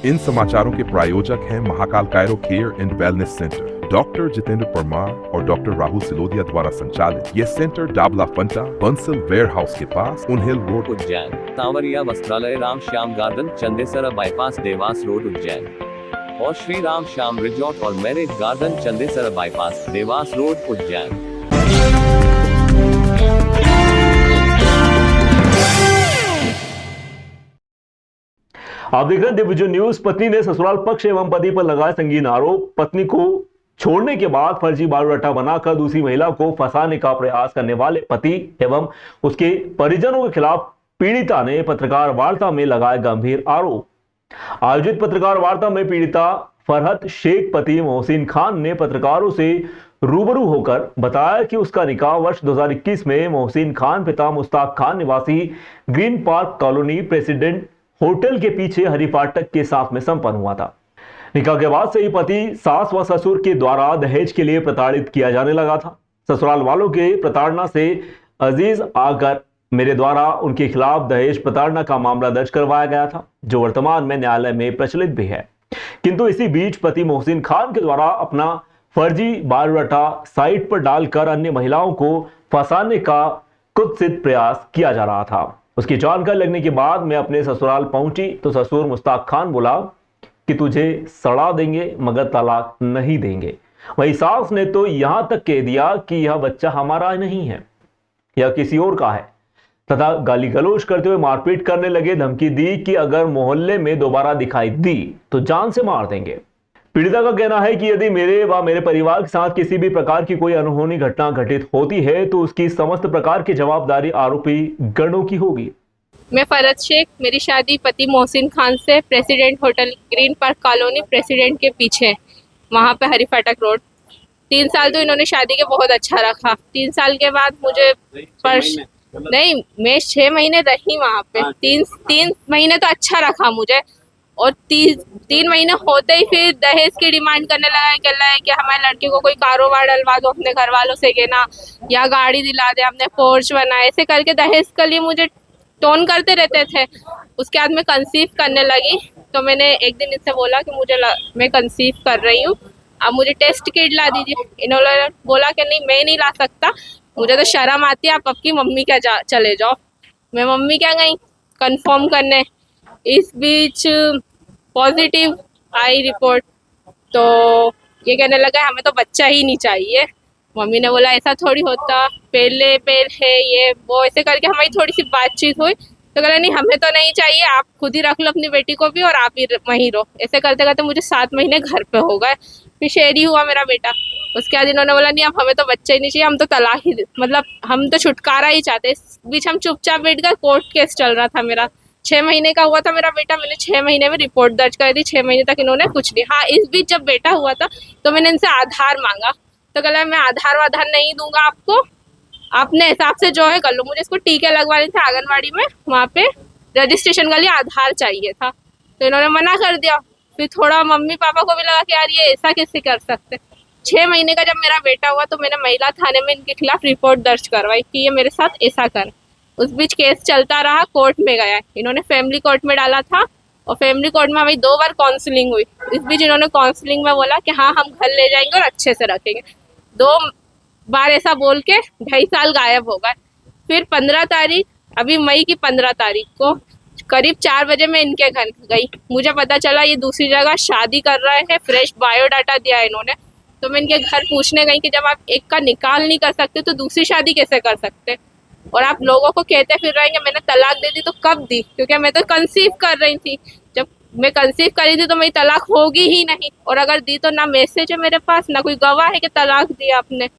इन समाचारों के प्रायोजक हैं Mahakal chiro care and wellness centre, doctor Jitendra Parmar और डॉक्टर राहुल सिलोदिया द्वारा संचालित। ये सेंटर डाबला फंटा बंसल वेयर हाउस के पास उनहिल रोड उज्जैन, सांवरिया वस्त्रालय, Ram Shyam garden, Chandesara bypass, Dewas road Ujjain और श्री राम श्याम रिजॉर्ट और marriage garden, Chandesara bypass, Dewas road Ujjain. आप देख रहे हैं दिव्य न्यूज। पत्नी ने ससुराल पक्ष एवं पति पर लगाए संगीन आरोप। पत्नी को छोड़ने के बाद फर्जी बायोडाटा बनाकर दूसरी महिला को फंसाने का प्रयास करने वाले पति एवं उसके परिजनों के खिलाफ पीड़िता ने पत्रकार वार्ता में लगाए गंभीर आरोप। आयोजित पत्रकार वार्ता में पीड़िता फरहत शेख पति मोहसिन खान ने पत्रकारों से रूबरू होकर बताया कि उसका निकाह वर्ष 2021 में मोहसिन खान पिता मुश्ताक खान निवासी green park colony president hotel के पीछे हरी फाटक के साथ में संपन्न हुआ था। निकाह के बाद से ही पति सास व ससुर के द्वारा दहेज के लिए प्रताड़ित किया जाने लगा था। ससुराल वालों के प्रताड़ना से अजीज आकर मेरे द्वारा उनके खिलाफ दहेज प्रताड़ना का मामला दर्ज करवाया गया था, जो वर्तमान में न्यायालय में प्रचलित भी है। किंतु इसी बीच पति मोहसिन खान के द्वारा अपना फर्जी बायोडाटा साइट पर डालकर अन्य महिलाओं को फंसाने का कुत्सित प्रयास किया जा रहा था। उसकी जानकारी लगने के बाद मैं अपने ससुराल पहुंची तो ससुर मुश्ताक खान बोला कि तुझे सड़ा देंगे मगर तलाक नहीं देंगे। वही सास ने तो यहां तक कह दिया कि यह बच्चा हमारा नहीं है, यह किसी और का है, तथा गाली गलौज करते हुए मारपीट करने लगे। धमकी दी कि अगर मोहल्ले में दोबारा दिखाई दी तो जान से मार देंगे। पीड़िता का कहना है कि यदि मेरे व मेरे परिवार के साथ किसी भी प्रकार की कोई अनहोनी घटना घटित होती है तो उसकी समस्त प्रकार की जवाबदारी आरोपी गणों की होगी। मैं फरहत शेख, मेरी शादी पति मोहसिन खान से president hotel green park colony president के पीछे, वहाँ पे हरी फाटक रोड। 3 साल तो इन्होंने शादी के बहुत अच्छा रखा। 3 साल के बाद मुझे नहीं, मैं 6 महीने रही वहाँ पे। 3 महीने तो अच्छा रखा मुझे, और 3 महीने होते ही फिर दहेज की डिमांड करने लगा है कि हमारे लड़के को कोई कारोबार डलवा दो अपने घर वालों से, के ना, या गाड़ी दिला दे, हमने पोर्च बनाए, ऐसे करके दहेज के लिए मुझे टोन करते रहते थे। उसके बाद मैं कंसीव करने लगी तो मैंने एक दिन इनसे बोला कि मैं कंसीव कर रही हूँ, अब मुझे टेस्ट किट ला दीजिए। इन्होंने बोला कि नहीं, मैं नहीं ला सकता, मुझे तो शर्म आती है, आप आपकी मम्मी क्या चले जाओ। मैं मम्मी क्या गई कंफर्म करने। इस बीच पॉजिटिव आई रिपोर्ट, तो ये कहने लगा हमें तो बच्चा ही नहीं चाहिए। मम्मी ने बोला ऐसा थोड़ी होता, पहले है ये वो, ऐसे करके हमारी थोड़ी सी बातचीत हुई। तो कहा नहीं, हमें तो नहीं चाहिए, आप खुद ही रख लो अपनी बेटी को भी और आप ही वहीं रहो। ऐसे करते करते मुझे 7 महीने घर पे हो गए, फिर शेरी हुआ मेरा बेटा। उसके बाद इन्होंने बोला नहीं, अब हमें तो बच्चा ही नहीं चाहिए, हम तो तलाक ही, मतलब हम तो छुटकारा ही चाहते। इस बीच हम चुपचाप बैठ गए, कोर्ट केस चल रहा था मेरा। 6 महीने का हुआ था मेरा बेटा, मैंने 6 महीने में रिपोर्ट दर्ज कर दी। 6 महीने तक इन्होंने कुछ नहीं। हाँ, इस बीच जब बेटा हुआ था तो मैंने इनसे आधार मांगा, तो कहला मैं आधार वाधार नहीं दूंगा आपको, अपने हिसाब से जो है कर लो। मुझे इसको टीके लगवाने थे आंगनबाड़ी में, वहाँ पे रजिस्ट्रेशन के लिए आधार चाहिए था, तो इन्होंने मना कर दिया। फिर थोड़ा मम्मी पापा को भी लगा कि यार ये ऐसा कैसे कर सकते। 6 महीने का जब मेरा बेटा हुआ तो मैंने महिला थाने में इनके खिलाफ रिपोर्ट दर्ज करवाई कि ये मेरे साथ ऐसा कर। उस बीच केस चलता रहा, कोर्ट में गया, इन्होंने फैमिली कोर्ट में डाला था और फैमिली कोर्ट में हमारी 2 बार काउंसलिंग हुई। इस बीच इन्होंने काउंसलिंग में बोला कि हाँ हम घर ले जाएंगे और अच्छे से रखेंगे। 2 बार ऐसा बोल के 2.5 साल गायब हो गए। फिर 15 तारीख, अभी मई की 15 तारीख को करीब 4 बजे मैं इनके घर गई। मुझे पता चला ये दूसरी जगह शादी कर रहे हैं, फ्रेश बायोडाटा दिया इन्होंने। तो मैं इनके घर पूछने गई कि जब आप एक का निकाल नहीं कर सकते तो दूसरी शादी कैसे कर सकते, और आप लोगों को कहते फिर रहेंगे मैंने तलाक दे दी। तो कब दी, क्योंकि मैं तो कंसीव कर रही थी। जब मैं कंसीव करी थी तो मेरी तलाक होगी ही नहीं, और अगर दी तो ना मैसेज है मेरे पास, ना कोई गवाह है कि तलाक दिया आपने।